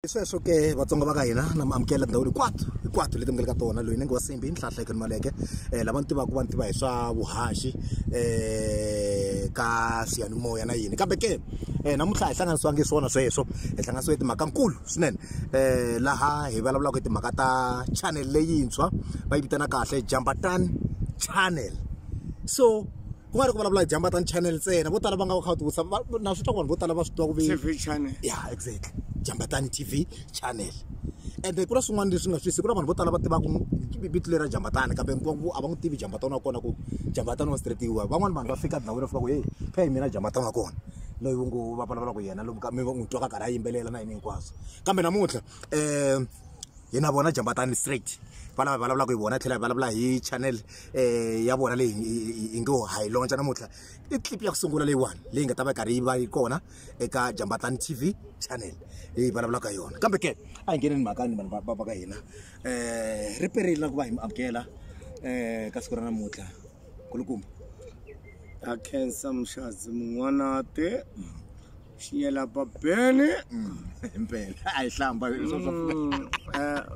Sweswo ke vatsonga va ka hina na amukela tindhawu hinkwato leti mi nga le ka tona loyi Nengewasimbhi Nhlanhla Eucan Maluleke lava ni tivaka va ni tiva hi swa vuhaxi ka siyanimoya na yini kambe ke namuntlha hi hlanganisiwangi swona sweswo hi hlanganisiwe timhaka nkulu swinene laha hi vulavulaka hi timhaka ta channel leyintshwa va yi vitana kahle Jambatani channel. So ku nga ri ku vulavula hi Jambatani channel ntsena vo tala va nga va kha tivisa na swi twa ku vanhu vo tala va swi twa ku TV channel. Yeah, exactly. Jambatani TV channel. And ku na swin'wana leswi nga swisi ku na vanhu vo tala va tivaka vito leri ra Jambatani kambe a va n'wi tivi Jambatani wa kona ku Jambatani wa straight wa van'wana vanhu va fika ndhawu leyi fika ku hey phe mina Jambatani wa kona loyi ngo va vulavula ku yena lomu ka mi n'wi twa ka karhi a yimbelela na yini hinkwaswo kambe namuntlha hi na vona Jambatani straight vana va vulavula ku hi vona tlhela hi vulavula hi channel ya vona leyi hi ngo hi launch namuntlha i clip ya ku sungula leyiwani leyi nga ta va karhi yi va yi kona eka Jambatani TV channel hi vulavula ka yona kambe ke a hi ngheneni mhakani vanhu va ka hina ri perile na ku va hi amukela ka siku ra namuntlha kulukumba a khensa muxazi mun'wanate xiyela babeni impela a hi hlamba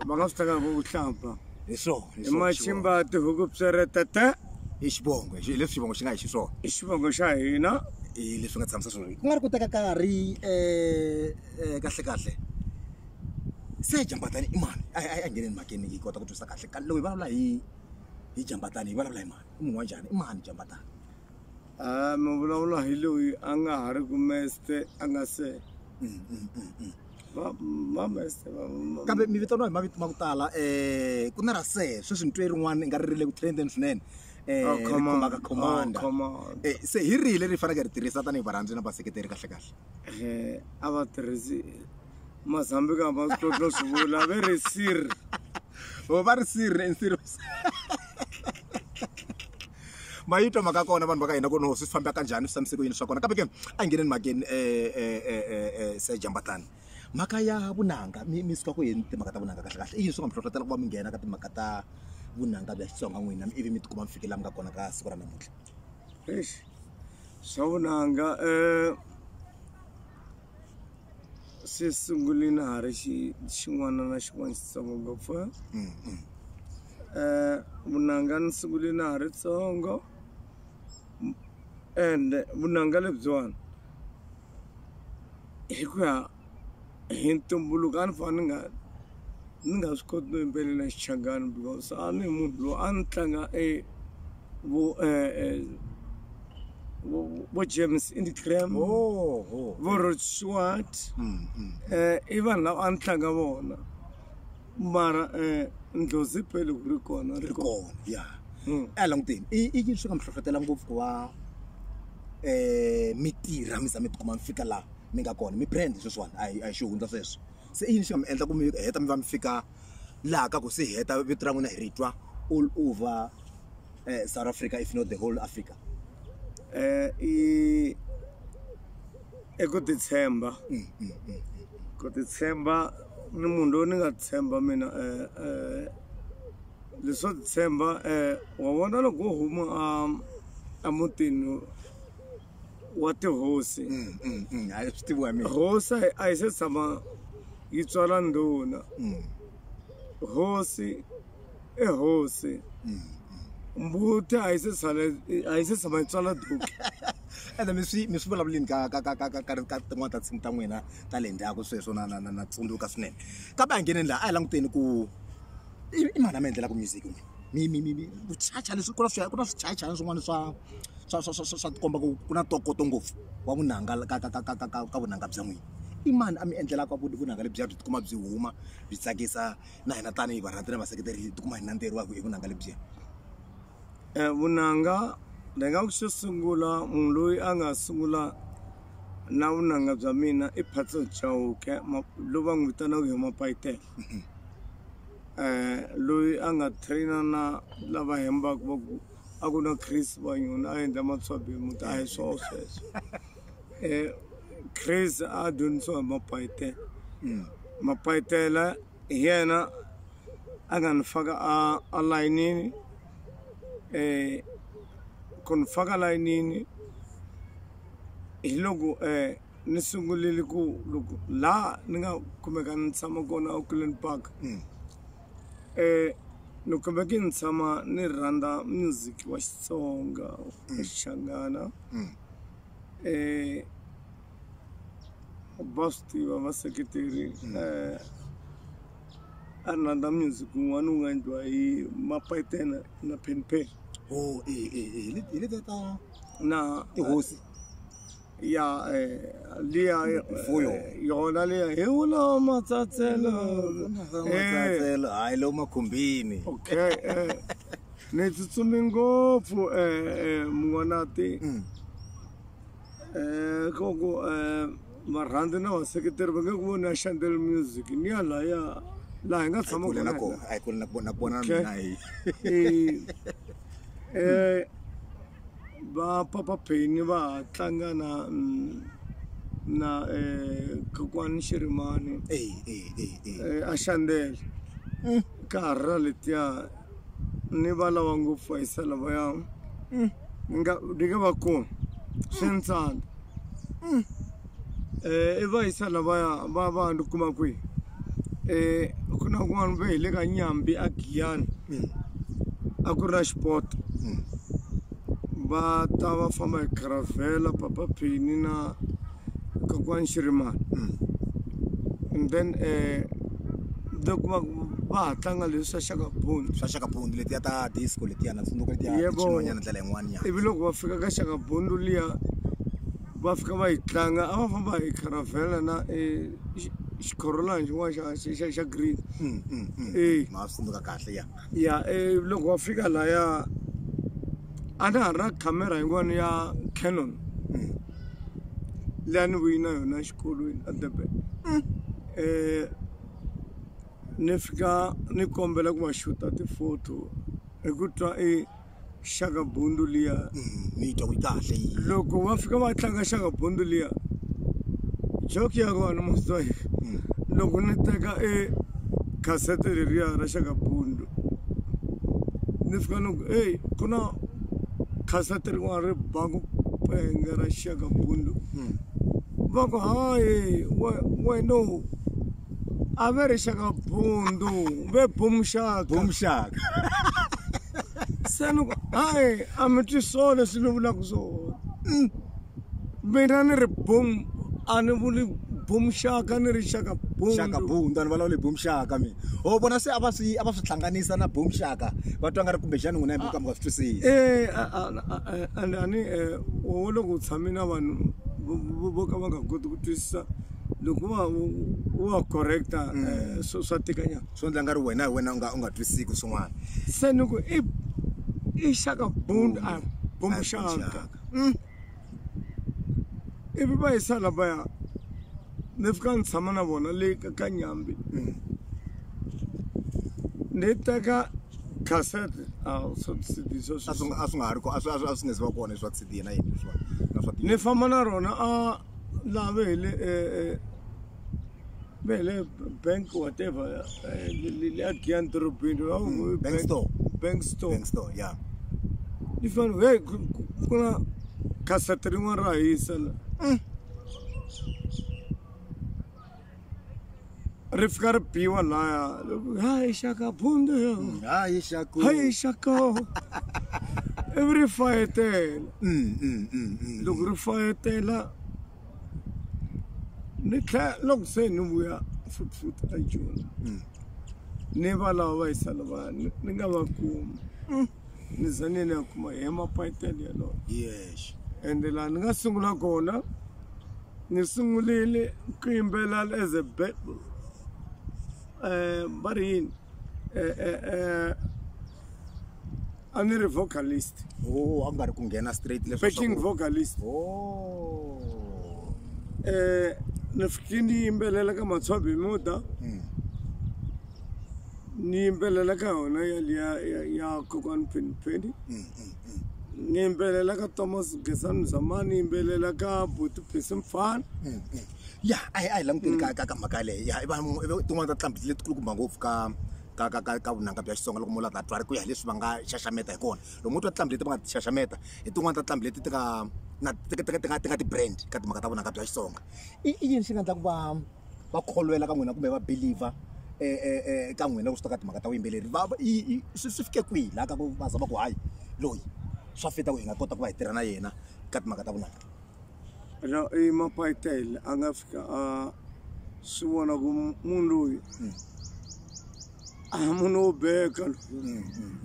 va nga swi teka ku hlamba hi swona i machimba tihuku pseretete hi xivongo leswi xivongo xi nga hi xiswona i xivongo xa hina hi leswi nga tshamisa swona ku nga ri ku teka karhi kahle se Jambatani i mani a ngheneni mhakeni hi kota ku twisisa kahle loko hi vulavula hi Jambatani hi vulavula hi mani i munhu wa njhani i mani Jambatani mi vulavula hi loyi a nga ha ri ku meste a nga se va meste kambe mi vitaniwa hi mavito ma ku tala ku na ra se sweswi ni twe rin'wana i nga ri rile ku trendeni swinene khomaka commander se hi rihi leri hi faneke ri tirhisa tanihi varhandzi na vaseketeri kahle a va tirhisi mazambika ma switotlo swi vula ve ri sir va ri sir mayitwa maka kona vanhu va ka hina ku no swi famba kanjhani swi fambiseke yini swa kona kambe ke a ngheneni makeni se Jambatani mhaka ya vunanga mi suka ku yini timhaka ta vunanga kahle i yini swi nga mi hlohlotela ku va mi nghena ka timhaka ta vunanga bya Xitsonga n'wina ivi mi tikuma mi fikela mi nga kona ka siku ra namuntlha swa vunanga swi sungulini ha ri xin'wana na xin'wana xitsongo ngopfu vunanga ni sungulini ha ri tsongo and vunanga lebyiwani hi ku ya hi ntumbuluko a ni fane ni nga swi koti no yimbelela xichangani because a ni munhu loyi a ni tlanga vo James Indigram vo Rod Stewart i vanhu lava a ni tlanga vona mara ndlozi pele ku ri kona ya a languteni i yini swi nga mi hlohlotela ngopfu ku va mi tirha mi za mi tikuma mi fika laha mi nga kona mi brand sweswiwani a hi xihundla sweswo se i yini xi nga mi endla ku mi heta mi va mi fika laha ka ku se heta vito ra n'wina hi ri twa all over South Africa if not the whole Africa i ku titshemba ni munhu loyi ni nga tshemba mina leswo titshemba wa vona loko wo huma a mutini wa tihosi swi tiviwa mina hosi a yi se tshama yi tswala ndhuna hosi i hosi mbuti a yi se tshama yi tswala duki ende mi swi vulavuleni ka tin'wana ta nsimu ta n'wina ta le ndzhaku sweswo na tsundzuka swinene kambe a ngheneni laha a hi languteni ku i mani a mi endlelaka music mi vuchacha leswi ku na swichachana swin'wana swa tikomba ku na ntokoto ngopfu wa vunanga ka vunanga bya n'wina i mani a mi endlelaka vunanga lebyiya byi tikuma byi huma byi tsakisa na hina tanihi varhandzi na vaseketeri hi tikuma hi nandzeriwaka hi vunanga lebyiya vunanga ni nga ku xo sungula munhu loyi a nga sungula na vunanga bya mina i Patso Chauke loyi va n'wi vitanaka hi mapayitele loyi a nga traina na lava hembaka va ku a ku na Chris Vanyona a endla matswabi muti a hi swona sweswo Chris a dyondzisiwa hi mapayitele hi yena a nga ni faka a layinini ku ni faka layinini hi loko ni sungulile ku loko la ni nga kumeka ni tshama kona Auckland Park ni kumeka ni tshama ni rhandza music wa Xitsonga wa Xangana va swi tiva vaseketeri a ni rhandza music wun'wana wu nga endliwa hi Mapayitena na Pen Oh, hi leti ta na tihosi ya liya yona liya hi wula matsatselo hayi lo makhumbini. okay ni tsutsumi ngopfu mun'wanati koko marhandzi na vaseketeri va nge ku voni ya Shandel Music ni ya laha hi nga tshama kona a hi kule na kona mina va Papa Penny va tlanga na kokwani Shirimani a Shandel ka ha ra letiya ni va lava ngopfu vayisa lavaya ni nga va kona swi ni tsanda I vayisa lavaya va ni kuma kwihi ku na kun'wana va hi le ka Nyambi a Giyani a ku ri na xipoti va ta va famba hi caravela Papa Penny na kokwani Shirimani and then va ha tlanga leswi swa Shakabundu letiya ta disco letiya na tsundzuka letiya xin'wanyana ndlela yin'wana ya ivi loko va fika ka Shakabundu liya va fika va yi tlanga a va famba hi caravela na xikhorolani xin'wana xa green ma tsundzuka kahle ya loko va fika laya a na ha ri na camera yin'wana ya Canon leyi a ni vuyi na yona exikolweni a Durban ni fika ni kombela ku va xuta ti-photo hi ku twa Shakabundu liya ni twa ku kahle loko va fika va tlanga Shakabundu liya joke ya kona mositoyi loko ni teka cassette leriya ra Shakabundu ni fika ni ku ku na cassette rin'wana ri ba ku penga ra Shakabundu va ku hayi wena a ve ri Shakabundu ve Boom Shaka se ni ku hayi a mi twi swona leswi ni vulaka swona mina ni ri boom a ni vuli Boom Shaka ni ri Shakabundu a ni vulavuli Boom Shaka mina vona se a va swi hlanganisa na Boom Shaka va twa nga ri kumbexani n'wina mi ka mi nga swi twisisi ani wo loko u tshame na vanhu vo ka va nga koti ku twisisa loko wa correcta swa tikanyana swo endla nga ri wena hi wena u nga twisisi swin'wana se ni ku i Shakabundu a Boom Shaka ivi va yisa lavaya ni fika ni tshama na vona le ka Nyambi ni teka cassette swa ti-CD a swi nga ha ri a swi nga se va kona swa ti-CD na yini na swa ni famba na rona laha ve le bank whatever le a Giyani dorobeni bank store ya ni fana ku na cassette rin'wana ra hisa la ri fika ri biwa laya hayi Shakabundu hayi Shako hayi Shako ivi ri fayetela loko ri fayetela ni tlhela loko se ni vuya futhi a Joni ni va lava va yisa lava ni nga va kumi ni za ni ya kuma hi Mapayitela yaloyo yes ende laha ni nga sungula kona ni sungulile ku yimbela as a va ri yini a ni ri vocalist a nga ri ku nghena straight backing vocalist ni fike ni yimbelela ka Matswabi Muda ni yimbelela ka yona ya kokwani Penny ni yimbelela ka Thomas Gesani Zamani ni yimbelela ka Buti Phesi Mfana ya a hi languteni ka mhaka leyi ya tin'wana ta tlhambi leti kulukumba ngopfu ka vunanga bya Xitsonga loko mulata twa ri ku ya leswi va nga xaxameta hi kona loko mo twa tlhambi leti va nga xaxameta hi tin'wana ta tlhambi leti ti nga na ti brand ka timhaka ta vona ka bya Xitsonga i yini xi nga endla ku va kholwela ka n'wina kumbe va believer ka n'wina ku swi ta ka timhaka ta vuyimbeleri swi fike kwihi laha ka ku va zama ku hayi loyi swa fita ku hi nga kota ku va hi tirha na yena ka timhaka ta vunanga Mapayitele a nga fika a swi vona ku munhu loyi munhu wo beka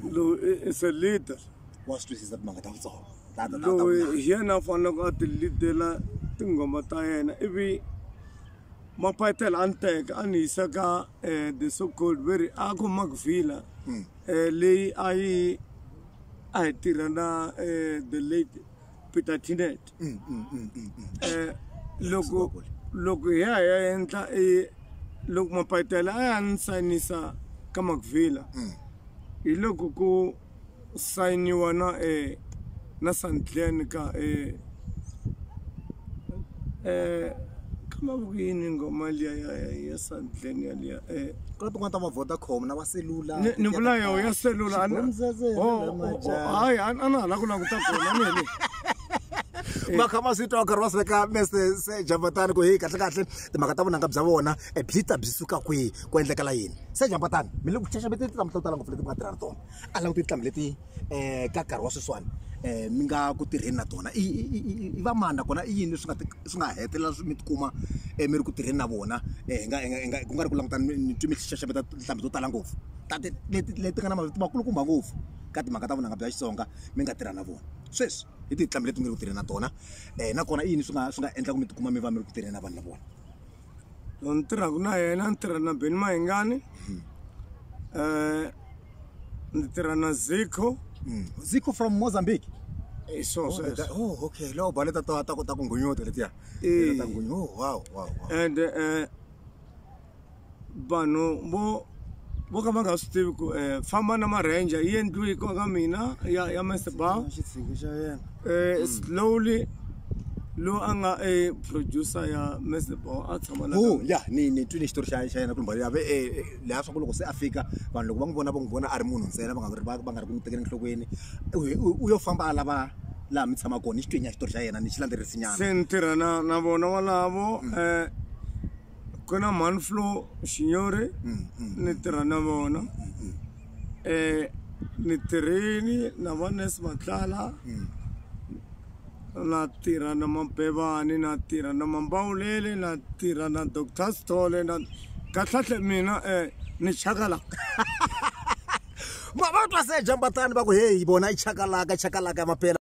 loyi is a leader wa swi twisisa timhaka ta Xitsonga loyi hi yena a faneleke a ti leadela tinghoma ta yena ivi Mapayitele a ni teka a ni yisa ka the so called very a ku Macvilla leyi a hi tirha na the late Peter Tinet loko hi ya endla loko Mapayitele a ya ni sayinisa ka Macvilla hi loko ku sayiniwa na Nhlanhla ka kama yini ngoma liya ya Nhlanhla liya ku tin'wana ta Vodacom na va selula ni vula yo ya selula hayi a na hala ku languta kona nini makhama swi twa nkarhi va swi veka se Jambatani ku hey kahle timhaka ta vunanga bya vona byi ta byi suka kwihi ku endlekala yini se Jambatani mi le ku xaxameta tinhlamu to tala ngopfu leti mi nga tirha na tona a languti tinhlamu leti ka nkarhi wa sweswiwani mi nga ku tirheni na tona i va mani nakona i yini swi nga hetelela mi tikuma mi ri ku tirheni na vona ku nga ri ku languta ni twi mi xaxameta tinhlamu to tala ngopfu leti nga na mavito makulukumba ngopfu ka timhaka ta vunanga bya Xitsonga mi nga tirha na vona sweswi hi tinhlamu leti mi ri ku tirheni na tona nakona i yini swi nga endla ku mi tikuma mi va mi ri ku tirheni na vanhu na vona ni tirhaka na yena ni tirha na Benny Mahingani ni tirha na Zico from Mozambique so okay lo baleta ta ku ngunyota letiya ta ngunyo wow and vanhu vo ka va nga swi tivi ku famba na ma-ranger yi endliwi ka mina ya Mesba slowly lo a nga producer ya Mesba a tshama na ya ni twi ni xitori xa yena ku mbali yave leha swa ku loko se a fika vanhu loko va n'wi vona a ri munhu ntsena va nga ri ku n'wi tekeni enhlokweni u yo famba a lava laha mi tshama kona ni xi twi nya xitori xa yena ni xi landzelerisi nyana se ni tirha na vona walavo ku na Manflo Xinyori ni tirha na vona ni tirheni na va Nes Matlala na tirha na Mabebani na tirha na Mambawulele na tirha na Dr. Stole na kahlahle mina ni chakala ma va twa se Jambatani va ku hey bona i chakalaka maphela